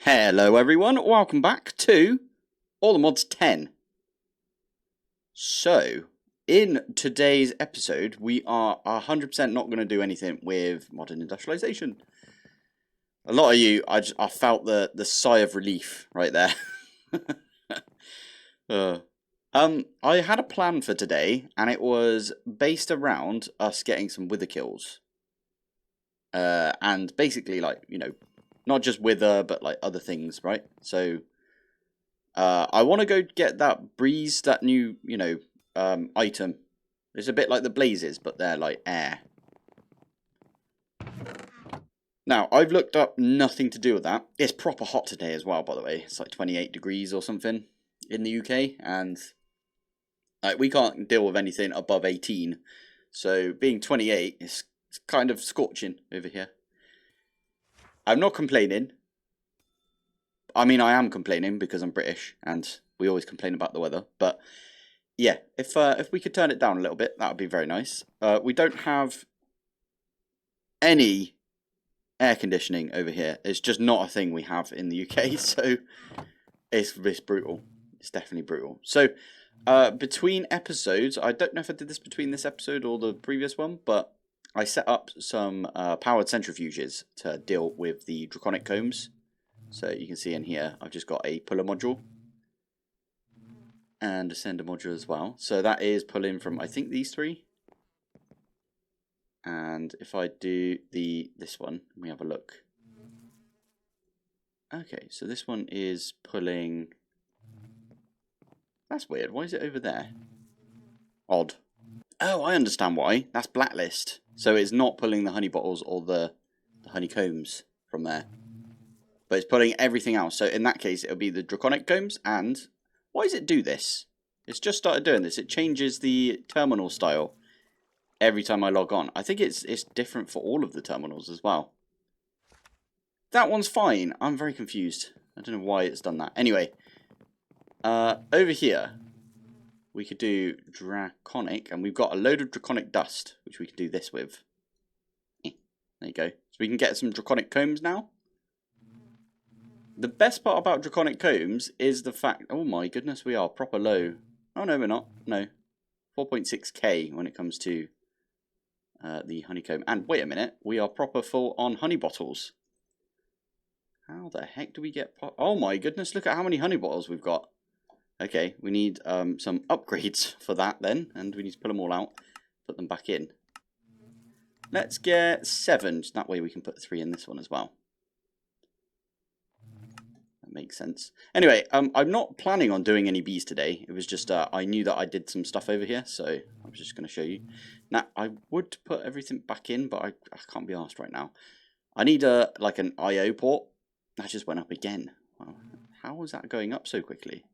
Hello everyone, welcome back to All the Mods 10. So, in today's episode, we are 100% not going to do anything with modern industrialization. A lot of you, I felt the sigh of relief right there. I had a plan for today, and it was based around us getting some wither kills. And basically, like, you know, not just wither, but like other things, right? So, I want to go get that breeze, that new, item. It's a bit like the blazes, but they're like air. Now, I've looked up nothing to do with that. It's proper hot today as well, by the way. It's like 28 degrees or something in the UK, and like we can't deal with anything above 18. So being 28 is kind of scorching over here. I'm not complaining. I mean, I am complaining because I'm British, and we always complain about the weather. But yeah, if we could turn it down a little bit, that would be very nice. We don't have any air conditioning over here. It's just not a thing we have in the UK, so it's brutal. It's definitely brutal. So between episodes, I don't know if I did this between this episode or the previous one, but I set up some powered centrifuges to deal with the draconic combs. So you can see in here, I've just got a puller module and a sender module as well. So that is pulling from, I think, these three. And if I do this one, we have a look. Okay, so this one is pulling. That's weird. Why is it over there? Odd. Oh, I understand why. That's blacklist. So it's not pulling the honey bottles or the honeycombs from there. But it's pulling everything else. So in that case, it'll be the draconic combs. And why does it do this? It's just started doing this. It changes the terminal style every time I log on. I think it's different for all of the terminals as well. That one's fine. I'm very confused. I don't know why it's done that. Anyway, over here, we could do draconic. And we've got a load of draconic dust, which we can do this with. There you go. So we can get some draconic combs now. The best part about draconic combs is the fact... Oh my goodness, we are proper low. Oh no, we're not. No. 4.6k when it comes to the honeycomb. And wait a minute, we are proper full on honey bottles. How the heck do we get... Oh my goodness, look at how many honey bottles we've got. Okay, we need some upgrades for that then. And we need to pull them all out. Put them back in. Let's get 7. That way we can put 3 in this one as well. Makes sense. Anyway, I'm not planning on doing any bees today. It was just I knew that I did some stuff over here, so I was just going to show you. Now, I would put everything back in, but I can't be asked right now. I need like an IO port. That just went up again. Wow. How is that going up so quickly?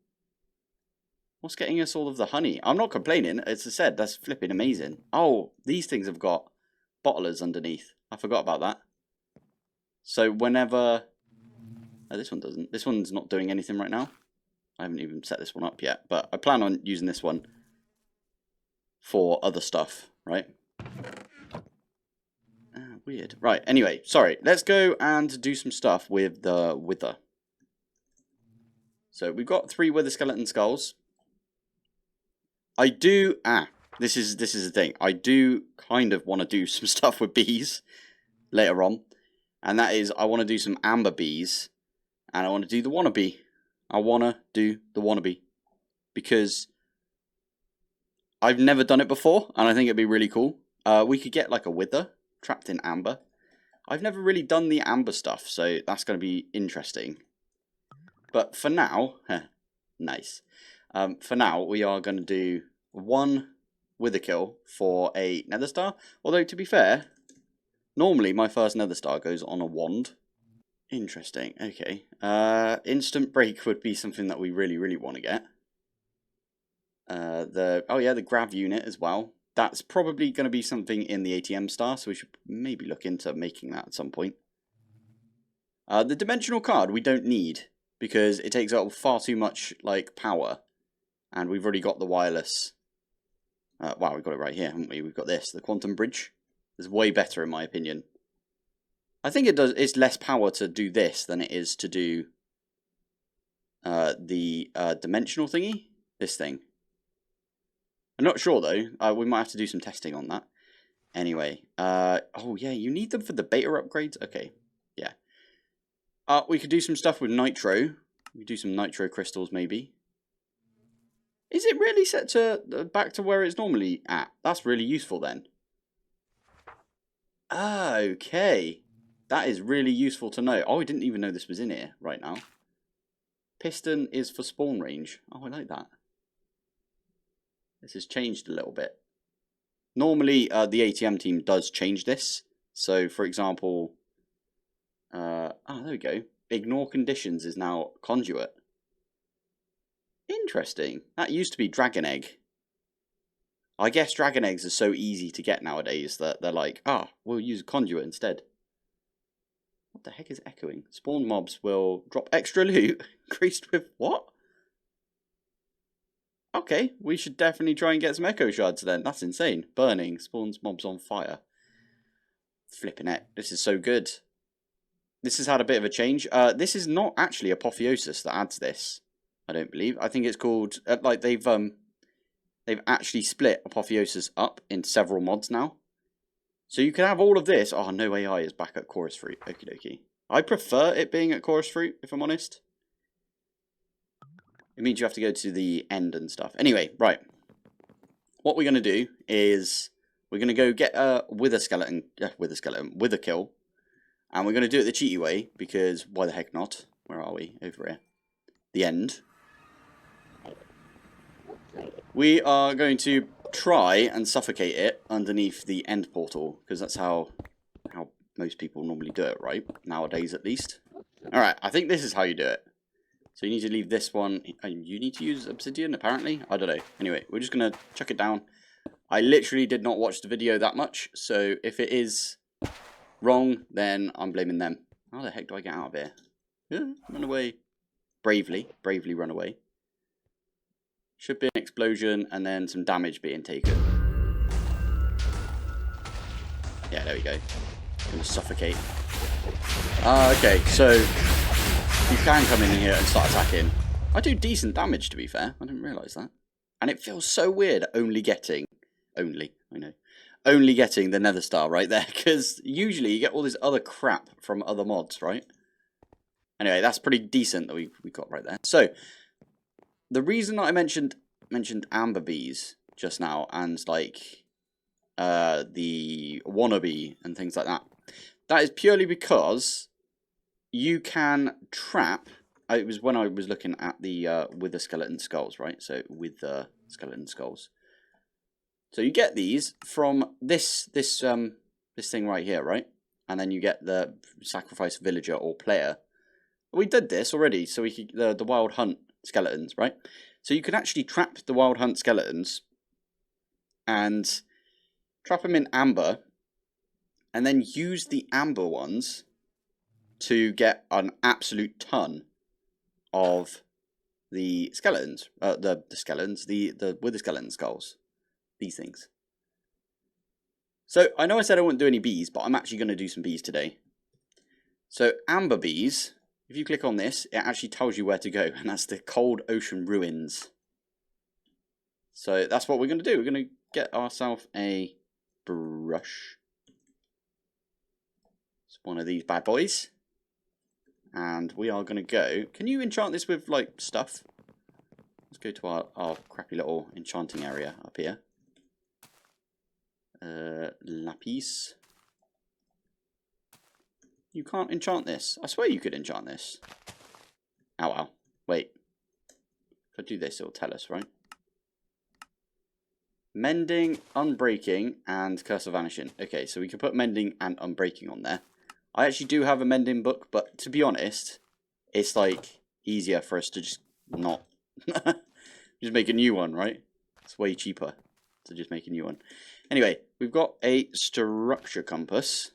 What's getting us all of the honey? I'm not complaining. As I said, that's flipping amazing. Oh, these things have got bottlers underneath. I forgot about that. So whenever... Oh, this one doesn't. This one's not doing anything right now. I haven't even set this one up yet, but I plan on using this one for other stuff, right? Weird. Right, anyway, sorry. Let's go and do some stuff with the wither. So we've got 3 wither skeleton skulls. I do... this is the thing. I do kind of want to do some stuff with bees later on. And that is, I want to do some amber bees. And I want to do the wannabe. I want to do the wannabe. Because I've never done it before. And I think it'd be really cool. We could get like a wither trapped in amber. I've never really done the amber stuff. So that's going to be interesting. But for now... nice. For now, we are going to do 1 wither kill for a nether star. Although, to be fair, normally my first nether star goes on a wand. Interesting. Okay. Instant break would be something that we really want to get. The grav unit as well. That's probably going to be something in the ATM star, so we should maybe look into making that at some point. The dimensional card we don't need because it takes up far too much like power, and we've already got the wireless. Wow, we've got it right here, haven't we? We've got this. The quantum bridge is way better in my opinion. I think it does. It's less power to do this than it is to do the dimensional thingy. This thing. I'm not sure though. We might have to do some testing on that. Anyway, oh yeah, you need them for the beta upgrades? Okay, yeah. We could do some stuff with nitro. We could do some nitro crystals maybe. Is it really set to back to where it's normally at? That's really useful then. Okay. That is really useful to know. Oh, I didn't even know this was in here right now. Piston is for spawn range. Oh, I like that. This has changed a little bit. Normally, the ATM team does change this. So, for example, there we go. Ignore conditions is now conduit. Interesting. That used to be dragon egg. I guess dragon eggs are so easy to get nowadays that they're like, we'll use conduit instead. What the heck is echoing? Spawn mobs will drop extra loot. Increased with what? Okay, we should definitely try and get some echo shards then. That's insane. Burning. Spawns mobs on fire. Flipping it. This is so good. This has had a bit of a change. This is not actually Apotheosis that adds this. I don't believe. I think it's called... like, they've actually split Apotheosis up into several mods now. So you can have all of this. Oh, no AI is back at Chorus Fruit. Okie dokie. I prefer it being at Chorus Fruit, if I'm honest. It means you have to go to the end and stuff. Anyway, right. What we're going to do is we're going to go get a wither kill. And we're going to do it the cheaty way, because why the heck not? Where are we? Over here. The end. We are going to try and suffocate it underneath the end portal, because that's how most people normally do it, right? Nowadays, at least. Alright, I think this is how you do it. So you need to leave this one. You need to use obsidian, apparently. I don't know. Anyway, we're just going to chuck it down. I literally did not watch the video that much, so if it is wrong, then I'm blaming them. How the heck do I get out of here? Yeah, run away. Bravely run away. Should be an explosion and then some damage being taken. Yeah, there we go. Gonna suffocate. Okay, so you can come in here and start attacking. I do decent damage, to be fair. I didn't realise that. And it feels so weird only getting the Nether Star right there, because usually you get all this other crap from other mods, right? Anyway, that's pretty decent that we got right there. So, the reason that I mentioned amber bees just now, and like the wannabe and things like that, that is purely because you can trap. It was when I was looking at the wither skeleton skulls, right? So with the skeleton skulls. So you get these from this thing right here, right? And then you get the sacrifice villager or player. We did this already, so we could the wild hunt skeletons, right? So you can actually trap the wild hunt skeletons and trap them in amber, and then use the amber ones to get an absolute ton of the skeletons, the wither skeleton skulls. These things. So, I know I said I wouldn't do any bees, but I'm actually going to do some bees today. So, amber bees, if you click on this, it actually tells you where to go, and that's the Cold Ocean Ruins. So, that's what we're going to do. We're going to get ourselves a brush. It's one of these bad boys. And we are going to go... Can you enchant this with, like, stuff? Let's go to our crappy little enchanting area up here. Lapis. You can't enchant this. I swear you could enchant this. Ow, ow. Wait. If I do this, it'll tell us, right? Mending, Unbreaking, and Curse of Vanishing. Okay, so we can put Mending and Unbreaking on there. I actually do have a Mending book, but to be honest, it's like easier for us to just not... just make a new one, right? It's way cheaper to just make a new one. Anyway, we've got a structure compass.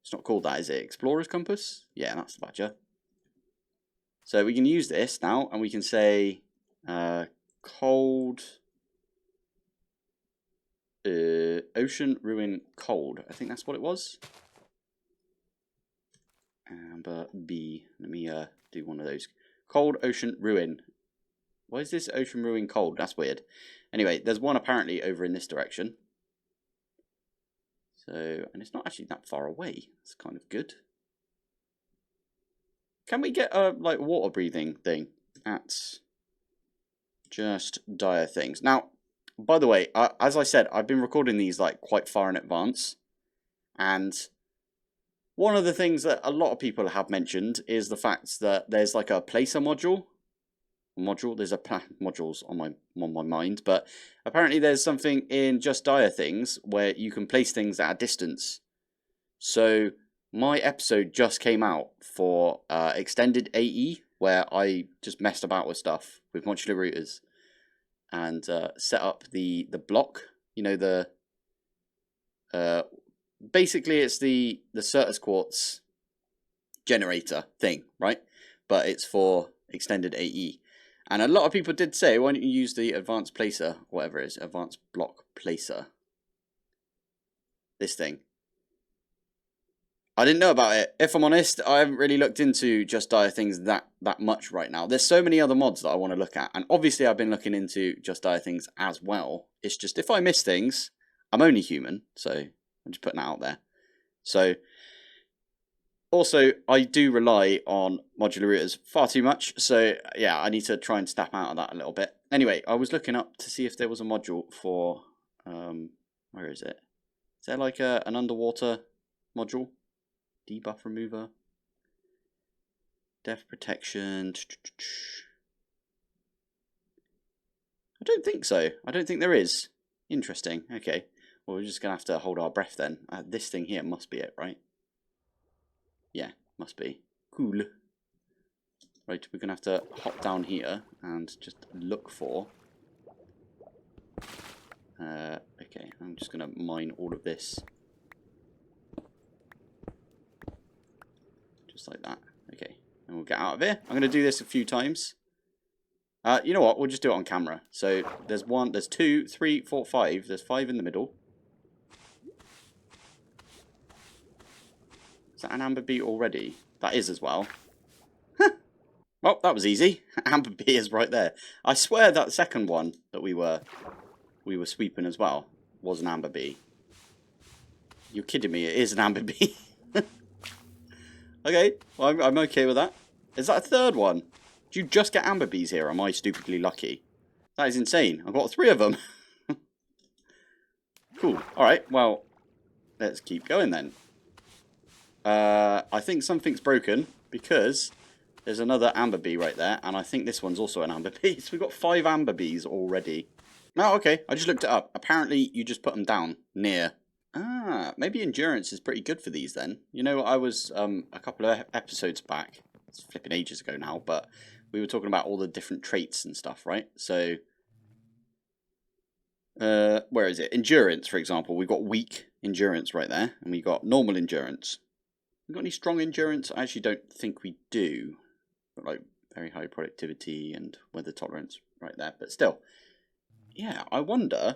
It's not called that, is it? Explorer's compass? Yeah, that's the badger. So we can use this now, and we can say cold ocean ruin cold. I think that's what it was. Amber B. Let me do one of those. Cold ocean ruin. Why is this ocean ruin cold? That's weird. Anyway, there's one apparently over in this direction. So, and it's not actually that far away. It's kind of good. Can we get a like water breathing thing at Just Dire Things? Now, by the way, as I said, I've been recording these like quite far in advance, and one of the things that a lot of people have mentioned is the fact that there's like a placer module. There's a modules on my mind, but apparently there's something in Just Dire Things where you can place things at a distance. So my episode just came out for extended AE, where I just messed about with stuff with modular routers and set up the block. You know, the basically it's the Certus Quartz generator thing, right? But it's for extended AE. And a lot of people did say, why don't you use the advanced placer, whatever it is, advanced block placer. This thing. I didn't know about it. If I'm honest, I haven't really looked into Just Dire Things that much right now. There's so many other mods that I want to look at. And obviously I've been looking into Just Dire Things as well. It's just if I miss things, I'm only human. So I'm just putting that out there. So also, I do rely on modular routers far too much, so yeah, I need to try and step out of that a little bit. Anyway, I was looking up to see if there was a module for, where is it? Is there like an underwater module? Debuff remover? Depth protection? I don't think so. I don't think there is. Interesting, okay. Well, we're just going to have to hold our breath then. This thing here must be it, right? Yeah, must be. Cool. Right, we're going to have to hop down here and just look for... okay, I'm just going to mine all of this. Just like that. Okay, and we'll get out of here. I'm going to do this a few times. You know what, we'll just do it on camera. So there's 1, there's 2, 3, 4, 5. There's 5 in the middle. Is that an amber bee already? That is as well. Well, that was easy. Amber bee is right there. I swear that second one that we were sweeping as well was an amber bee. You're kidding me, it is an amber bee. Okay, well, I'm okay with that. Is that a third one? Do you just get amber bees here? Or am I stupidly lucky? That is insane. I've got 3 of them. Cool. Alright, well, let's keep going then. I think something's broken because there's another amber bee right there, and I think this one's also an amber bee. So we've got 5 amber bees already. Oh, okay. I just looked it up. Apparently, you just put them down near. Ah, maybe endurance is pretty good for these then. You know, I was a couple of episodes back. It's flipping ages ago now, but we were talking about all the different traits and stuff, right? So, where is it? Endurance, for example. We've got weak endurance right there, and we got normal endurance. We got any strong endurance? I actually don't think we do. But like very high productivity and weather tolerance right there. But still, yeah, I wonder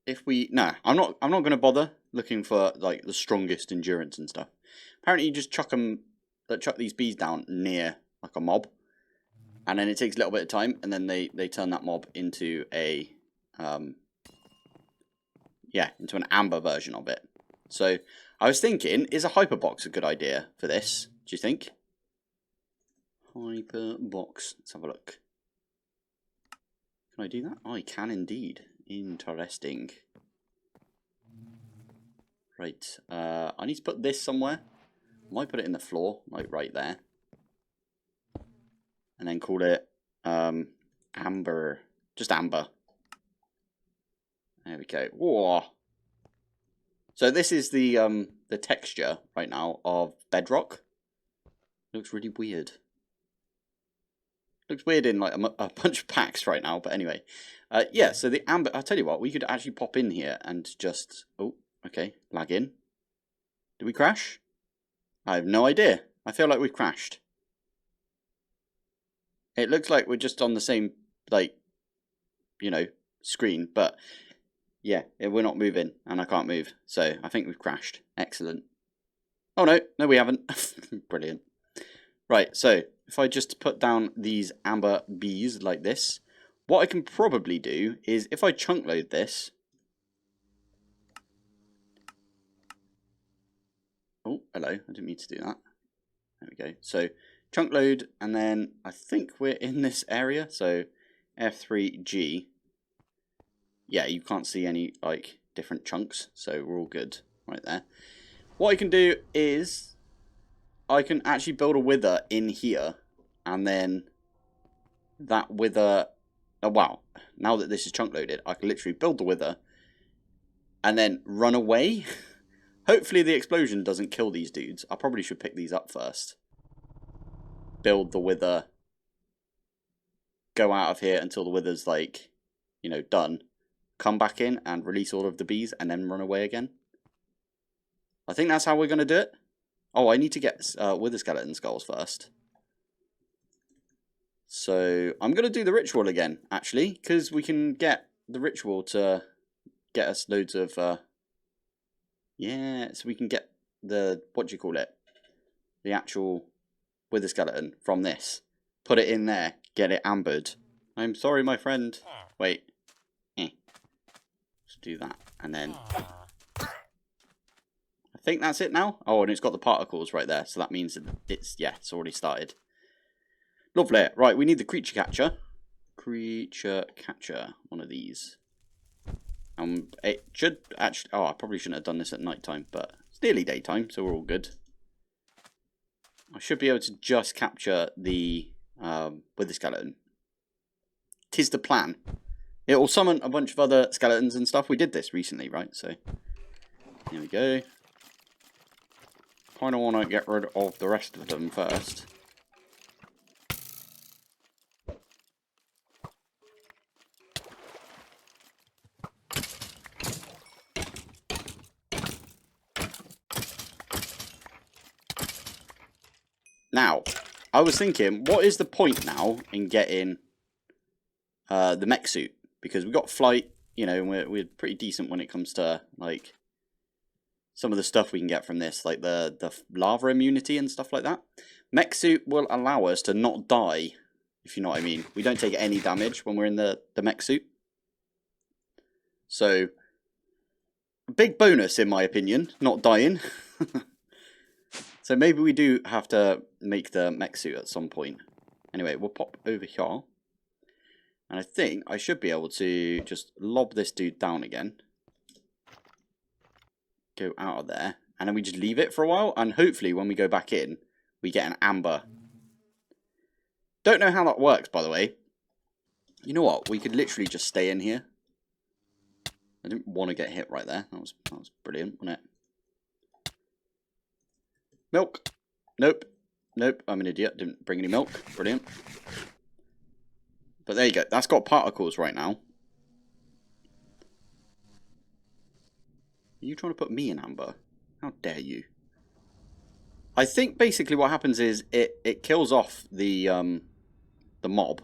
if we. No, I'm not going to bother looking for like the strongest endurance and stuff. Apparently, you just chuck these bees down near like a mob, and then it takes a little bit of time, and then they turn that mob into a into an amber version of it. So I was thinking, is a hyperbox a good idea for this? Do you think? Hyperbox. Let's have a look. Can I do that? I can indeed. Interesting. Right. I need to put this somewhere. I might put it in the floor, like right there. And then call it amber. Just amber. There we go. Whoa. So this is the texture right now of bedrock. Looks really weird. Looks weird in like a bunch of packs right now, but anyway. Yeah, so the amber, I'll tell you what, we could actually pop in here and just, oh, okay, lag in. Did we crash? I have no idea. I feel like we've crashed. It looks like we're just on the same, like, you know, screen, but yeah, we're not moving, and I can't move, so I think we've crashed. Excellent. Oh, no, we haven't. Brilliant. Right, so if I just put down these amber bees like this, what I can probably do is if I chunk load this. Oh, hello, I didn't mean to do that. There we go. So chunk load, and then I think we're in this area. So F3G. Yeah, you can't see any like different chunks, so we're all good right there. What I can do is I can actually build a wither in here, and then that wither. Oh wow! Now that this is chunk loaded, I can literally build the wither and then run away. Hopefully the explosion doesn't kill these dudes. I probably should pick these up first. Build the wither. Go out of here until the wither's like, you know, done. Come back in and release all of the bees and then run away again. I think that's how we're going to do it. Oh, I need to get wither skeleton skulls first. So I'm going to do the ritual again, actually, because we can get the ritual to get us loads of... yeah, so we can get the... what do you call it? The actual wither skeleton from this. Put it in there. Get it ambered. I'm sorry, my friend. Wait. Let's do that. And then... I think that's it now. Oh, and it's got the particles right there. So that means that it's... yeah, it's already started. Lovely. Right, we need the creature catcher. Creature catcher. One of these. It should actually... oh, I probably shouldn't have done this at night time, but it's nearly daytime, so we're all good. I should be able to just capture the wither skeleton. 'Tis the plan. It will summon a bunch of other skeletons and stuff. We did this recently, right? So, here we go. Kind of want to get rid of the rest of them first. Now, I was thinking, what is the point now in getting the mech suit? Because we've got flight, you know, and we're pretty decent when it comes to, like, some of the stuff we can get from this, like the lava immunity and stuff like that. Mech suit will allow us to not die, if you know what I mean. We don't take any damage when we're in the mech suit. So, a big bonus in my opinion, not dying. So maybe we do have to make the mech suit at some point. Anyway, we'll pop over here. And I think I should be able to just lob this dude down again. Go out of there. And then we just leave it for a while. And hopefully when we go back in, we get an amber. Don't know how that works, by the way. You know what? We could literally just stay in here. I didn't want to get hit right there. That was brilliant, wasn't it? Milk. Nope. Nope. I'm an idiot. Didn't bring any milk. Brilliant. But there you go. That's got particles right now. Are you trying to put me in amber? How dare you? I think basically what happens is it kills off the mob.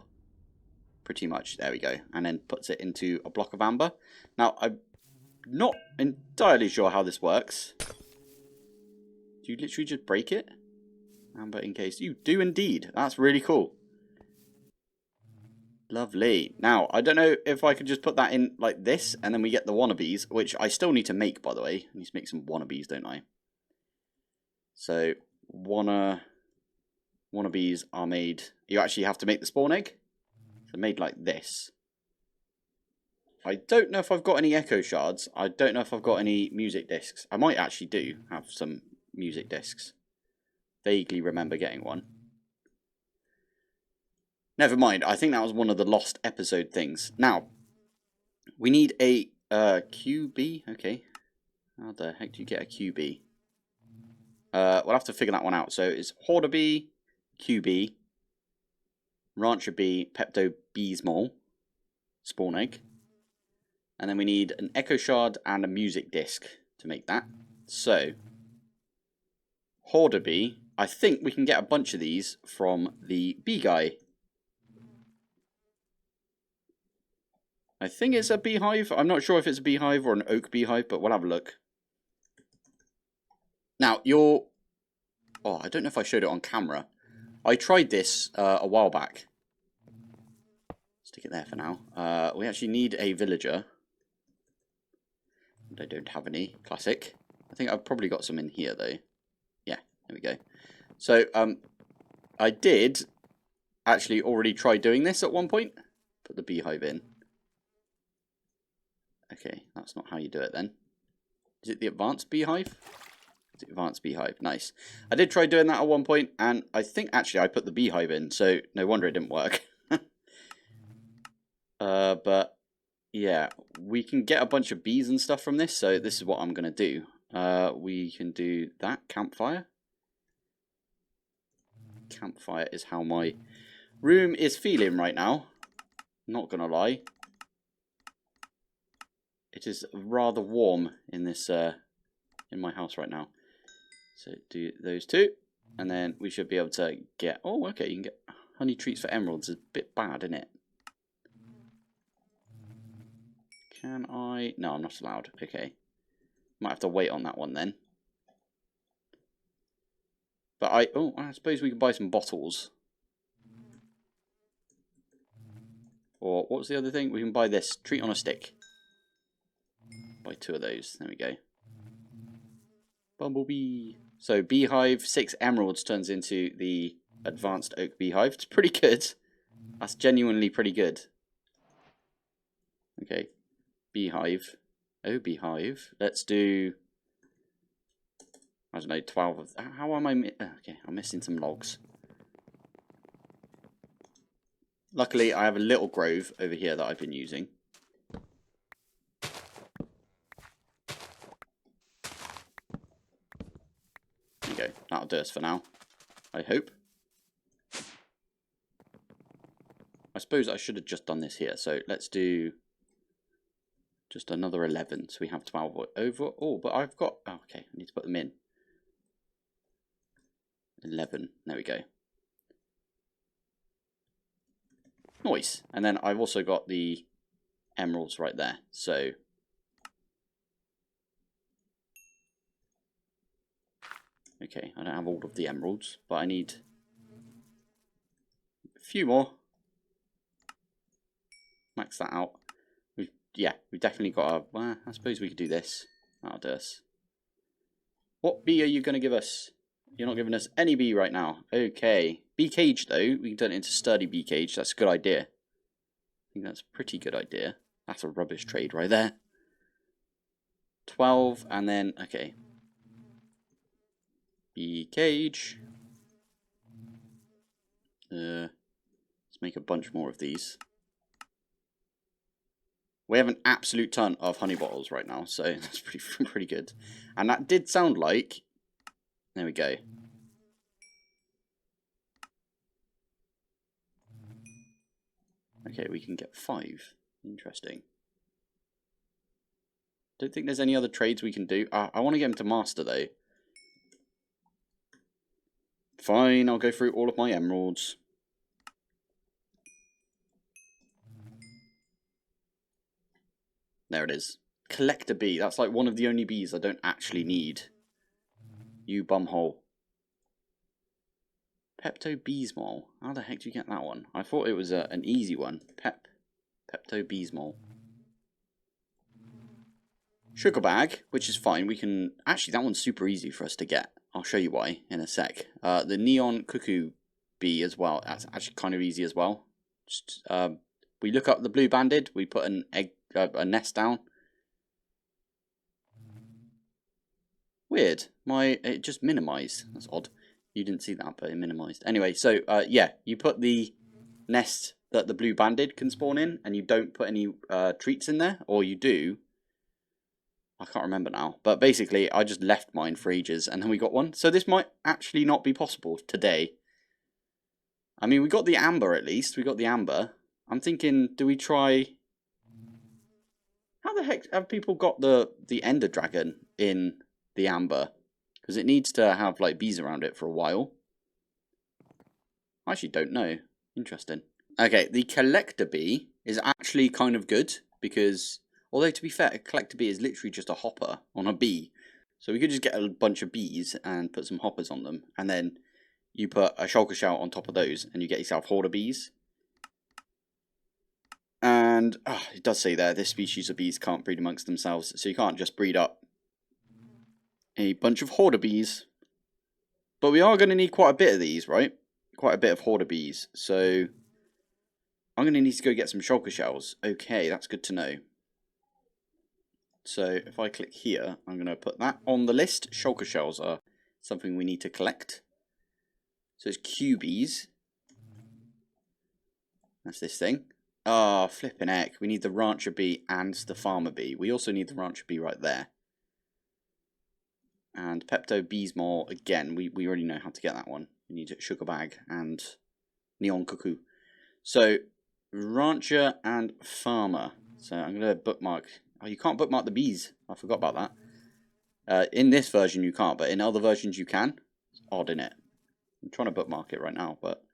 Pretty much. There we go. And then puts it into a block of amber. Now, I'm not entirely sure how this works. Do you literally just break it? Amber encased. You do indeed. That's really cool. Lovely. Now, I don't know if I could just put that in like this, and then we get the wannabes, which I still need to make, by the way. I need to make some wannabes, don't I? So, wannabes are made... you actually have to make the spawn egg. So, made like this. I don't know if I've got any echo shards. I don't know if I've got any music discs. I might actually do have some music discs. Vaguely remember getting one. Never mind. I think that was one of the lost episode things. Now, we need a QB. Okay. How the heck do you get a QB? We'll have to figure that one out. So it's Hoarder Bee, QB, Rancher Bee, Pepto Bees Mole, Spawn Egg. And then we need an Echo Shard and a music disc to make that. So, Hoarder Bee. I think we can get a bunch of these from the bee guy. I think it's a beehive. I'm not sure if it's a beehive or an oak beehive, but we'll have a look. Now, oh, I don't know if I showed it on camera. I tried this a while back. Stick it there for now. We actually need a villager. I don't have any. Classic. I think I've probably got some in here though. Yeah, there we go. So I did actually already try doing this at one point. Put the beehive in. Okay, that's not how you do it then. Is it the advanced beehive? It's the advanced beehive. Nice. I did try doing that at one point, and I think actually I put the beehive in, so no wonder it didn't work. But yeah, we can get a bunch of bees and stuff from this, so this is what I'm going to do. We can do that. Campfire. Campfire is how my room is feeling right now. Not going to lie. It is rather warm in this in my house right now. So do those two, and then we should be able to get... Oh, okay, you can get honey treats for emeralds. It's a bit bad, isn't it? Can I... No, I'm not allowed. Okay. Might have to wait on that one then. But I suppose we could buy some bottles. Or what was the other thing? We can buy this. Treat on a stick. Buy 2 of those. There we go. Bumblebee. So beehive, 6 emeralds turns into the advanced oak beehive. It's pretty good. That's genuinely pretty good. Okay. Beehive. Oh, beehive. Let's do... I don't know, 12 of... How am I... Okay, I'm missing some logs. Luckily, I have a little grove over here that I've been using. There you go. That'll do us for now, I hope. I suppose I should have just done this here. So let's do just another 11. So we have 12 over. Oh, but I've got... Oh, okay, I need to put them in. 11. There we go. Nice. And then I've also got the emeralds right there. So okay, I don't have all of the emeralds, but I need a few more. Max that out. We've definitely got a... Well, I suppose we could do this. That'll do us. What bee are you going to give us? You're not giving us any bee right now. Okay. Bee cage, though. We can turn it into sturdy bee cage. That's a good idea. I think that's a pretty good idea. That's a rubbish trade right there. 12, and then... Okay. Bee cage. Let's make a bunch more of these. We have an absolute ton of honey bottles right now, so that's pretty good. And that did sound like... There we go. Okay, we can get 5. Interesting. Don't think there's any other trades we can do. I want to get him to master, though. Fine, I'll go through all of my emeralds. There it is. Collect a bee. That's like one of the only bees I don't actually need. You bumhole. Pepto Beesmol. How the heck do you get that one? I thought it was an easy one. Pepto Beesmol. Sugar bag, which is fine. We can... Actually, that one's super easy for us to get. I'll show you why in a sec. The neon cuckoo bee as well. That's actually kind of easy as well. Just we look up the blue banded. We put an egg, a nest down. Weird. It just minimized. That's odd. You didn't see that, but it minimized. Anyway, so yeah, you put the nest that the blue banded can spawn in, and you don't put any treats in there, or you do. I can't remember now, but basically I just left mine for ages and then we got one. So this might actually not be possible today. I mean, we got the amber at least. We got the amber. I'm thinking, do we try... How the heck have people got the ender dragon in the amber? Because it needs to have like bees around it for a while. I actually don't know. Interesting. Okay, the collector bee is actually kind of good because... Although, to be fair, a collector bee is literally just a hopper on a bee. So we could just get a bunch of bees and put some hoppers on them. And then you put a shulker shell on top of those, and you get yourself horde of bees. And it does say there, this species of bees can't breed amongst themselves, so you can't just breed up a bunch of horde of bees. But we are going to need quite a bit of these, right? Quite a bit of horde of bees. So I'm going to need to go get some shulker shells. Okay, that's good to know. So if I click here, I'm going to put that on the list. Shulker shells are something we need to collect. So it's QBs. That's this thing. Oh, flipping heck. We need the rancher bee and the farmer bee. We also need the rancher bee right there. And Pepto Bees more, again, we already know how to get that one. We need Sugar Bag and Neon Cuckoo. So, Rancher and Farmer. So I'm going to bookmark. Oh, you can't bookmark the bees. I forgot about that. In this version you can't, but in other versions you can. It's odd, isn't it? I'm trying to bookmark it right now, but...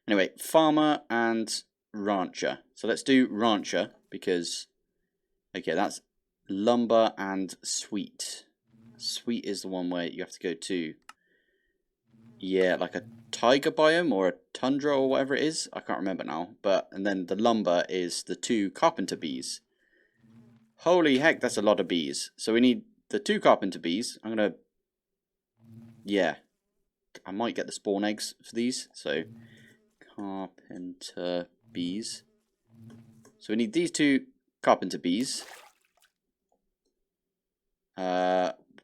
Anyway, Farmer and Rancher. So let's do Rancher, because... Okay, that's Lumber and Sweet. Sweet is the one where you have to go to, yeah, like a taiga biome or a tundra or whatever it is. I can't remember now. But and then the lumber is the 2 carpenter bees. Holy heck, that's a lot of bees. So we need the 2 carpenter bees. I'm gonna, yeah, I might get the spawn eggs for these. So carpenter bees. So we need these 2 carpenter bees.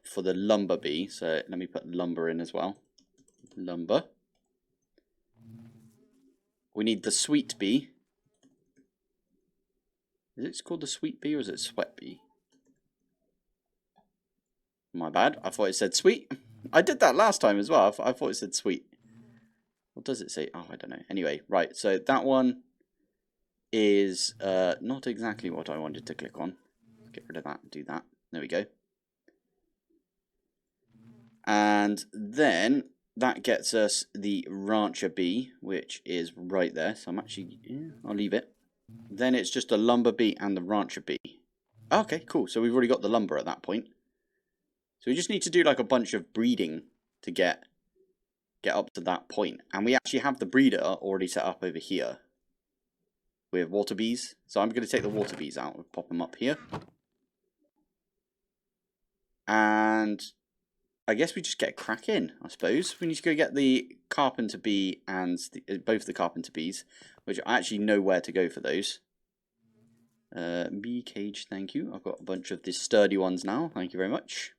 For the lumber bee, so let me put lumber in as well. Lumber. We need the sweet bee. Is it called the sweet bee or is it sweat bee? My bad. I thought it said sweet. I did that last time as well. I thought it said sweet. What does it say? Oh, I don't know. Anyway, right. So that one is not exactly what I wanted to click on. Get rid of that and do that. There we go. And then that gets us the rancher bee, which is right there. So I'm actually, I'll leave it. Then it's just a lumber bee and the rancher bee. Okay, cool. So we've already got the lumber at that point. So we just need to do like a bunch of breeding to get up to that point. And we actually have the breeder already set up over here with water bees. So I'm going to take the water bees out and pop them up here. And I guess we just get cracking, I suppose. We need to go get the carpenter bee and both the carpenter bees, which I actually know where to go for those. Bee cage, thank you. I've got a bunch of these sturdy ones now. Thank you very much.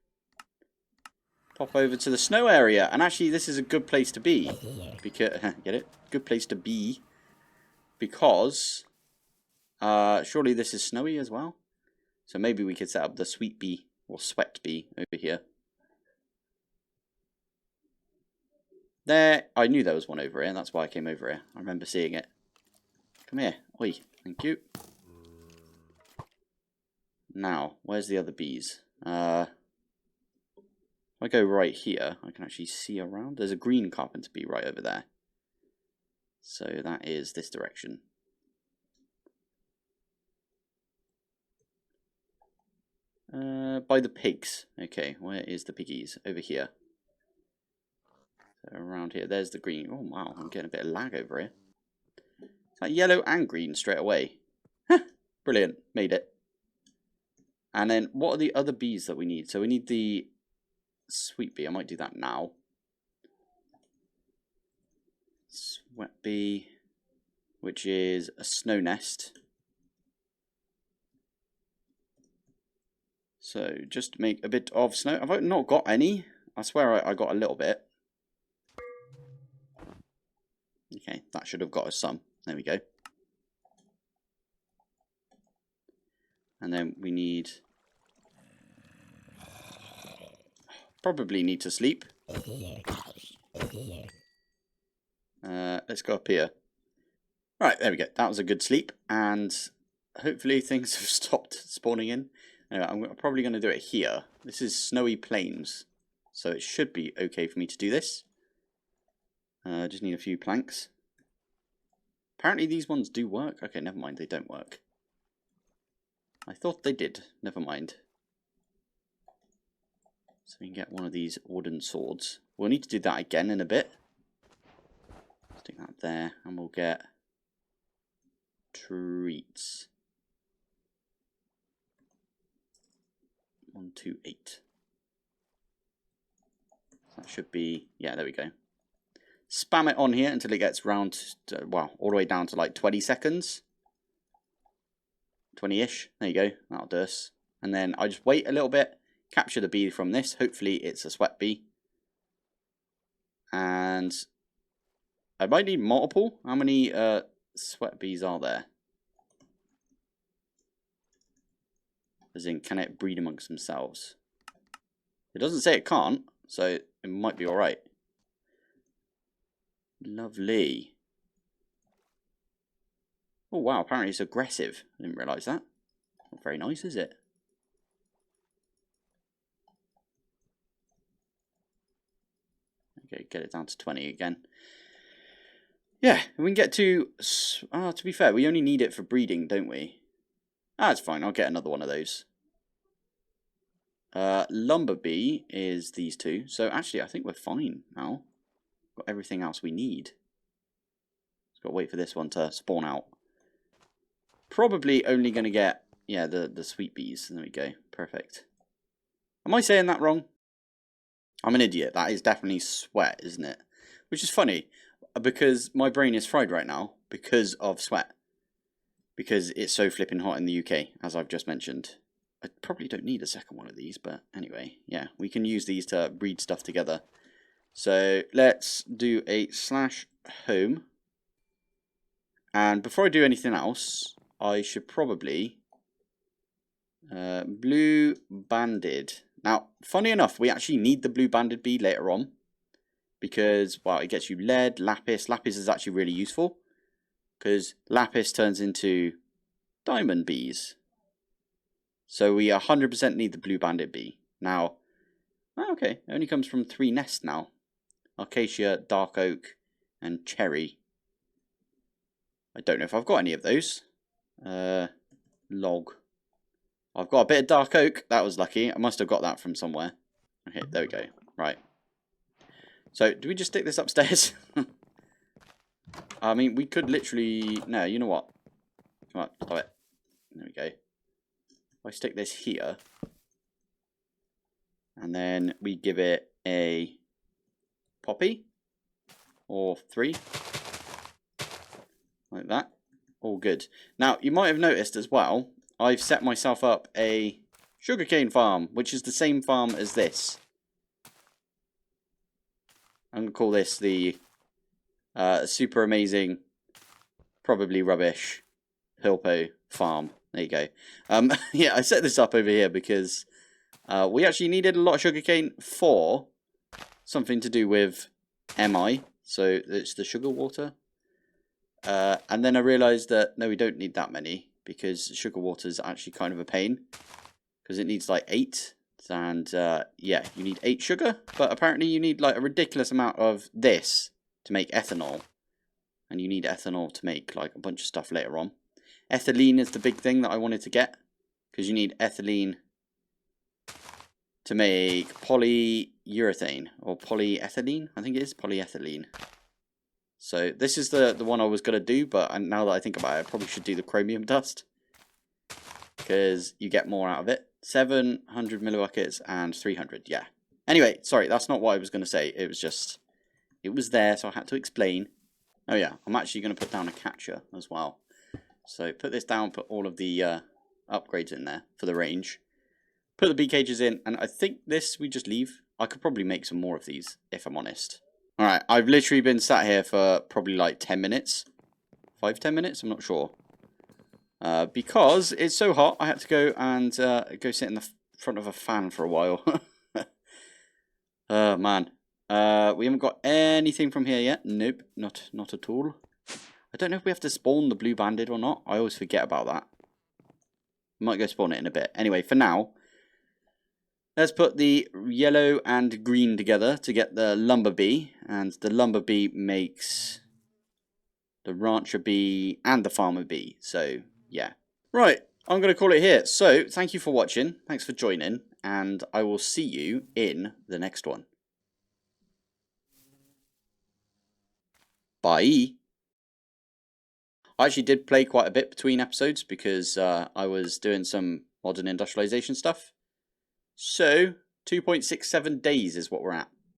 Pop over to the snow area. And actually, this is a good place to be. Because, get it? Good place to be. Because, surely this is snowy as well. So maybe we could set up the sweet bee or sweat bee over here. There, I knew there was one over here, and that's why I came over here. I remember seeing it. Come here. Oi, thank you. Now, where's the other bees? If I go right here, I can actually see around. There's a green carpenter bee right over there. So that is this direction. By the pigs. Okay, where is the piggies? Over here. Around here. There's the green. Oh, wow. I'm getting a bit of lag over here. Is that yellow and green straight away? Brilliant. Made it. And then what are the other bees that we need? So we need the sweet bee. I might do that now. Sweat bee, which is a snow nest. So just make a bit of snow. Have I not got any? I swear I got a little bit. Okay, that should have got us some. There we go. And then we need... Probably need to sleep. Let's go up here. Right, there we go. That was a good sleep. And hopefully things have stopped spawning in. Anyway, I'm probably going to do it here. This is snowy plains. So it should be okay for me to do this. Just need a few planks. Apparently these ones do work. Okay, never mind, they don't work. I thought they did. Never mind. So we can get one of these wooden swords. We'll need to do that again in a bit. Stick that there, and we'll get treats. 1, 2, 8. That should be, yeah, there we go. Spam it on here until it gets round to, well, all the way down to like 20 seconds. 20-ish. There you go. That'll do us. And then I just wait a little bit, capture the bee from this. Hopefully it's a sweat bee. And I might need multiple. How many sweat bees are there? As in, can it breed amongst themselves? It doesn't say it can't, so it might be alright. Lovely. Oh wow, apparently it's aggressive. I didn't realise that. Not very nice, is it? Okay, get it down to 20 again. Yeah, we can get to be fair, we only need it for breeding, don't we? That's fine, I'll get another one of those. Lumberbee is these two. So actually, I think we're fine now. Got everything else we need. Just got to wait for this one to spawn out. Probably only going to get, yeah, the sweet bees. There we go. Perfect. Am I saying that wrong? I'm an idiot. That is definitely sweat, isn't it? Which is funny, because my brain is fried right now because of sweat. Because it's so flipping hot in the UK, as I've just mentioned. I probably don't need a second one of these, but anyway, yeah, we can use these to breed stuff together. So let's do a /home. And before I do anything else, I should probably blue banded. Now, funny enough, we actually need the blue banded bee later on because, well, it gets you lead, lapis. Lapis is actually really useful because lapis turns into diamond bees. So we 100% need the blue banded bee. Now, okay, it only comes from 3 nests now. Acacia, dark oak, and cherry. I don't know if I've got any of those. Log. I've got a bit of dark oak. That was lucky. I must have got that from somewhere. Okay, there we go. Right. So, do we just stick this upstairs? I mean, we could literally... No, you know what? Come on, stop it. There we go. If I stick this here, and then we give it a poppy, or 3, like that. All good. Now, you might have noticed as well, I've set myself up a sugarcane farm, which is the same farm as this. I'm going to call this the super amazing, probably rubbish, Pilpoh farm. There you go. Yeah, I set this up over here because we actually needed a lot of sugarcane for something to do with EMI. So it's the sugar water. And then I realised that, no, we don't need that many because sugar water is actually kind of a pain. Because it needs like 8. And yeah, you need 8 sugar. But apparently you need like a ridiculous amount of this to make ethanol. And you need ethanol to make like a bunch of stuff later on. Ethylene is the big thing that I wanted to get. Because you need ethylene to make polyurethane. Or polyethylene. I think it is polyethylene. So this is the one I was going to do. But now that I think about it, I probably should do the chromium dust. Because you get more out of it. 700 millibuckets and 300. Yeah. Anyway, sorry. That's not what I was going to say. It was just... It was there, so I had to explain. Oh yeah. I'm actually going to put down a catcher as well. So put this down, put all of the upgrades in there for the range. Put the bee cages in, and I think this we just leave. I could probably make some more of these, if I'm honest. Alright, I've literally been sat here for probably like 10 minutes. 5-10 minutes, I'm not sure. Because it's so hot, I had to go and go sit in the front of a fan for a while. Oh man. We haven't got anything from here yet. Nope, not at all. I don't know if we have to spawn the blue banded or not. I always forget about that. Might go spawn it in a bit. Anyway, for now, let's put the yellow and green together to get the lumber bee. And the lumber bee makes the rancher bee and the farmer bee. So, yeah. Right, I'm going to call it here. So, thank you for watching. Thanks for joining. And I will see you in the next one. Bye. I actually did play quite a bit between episodes because I was doing some modern industrialization stuff. So 2.67 days is what we're at.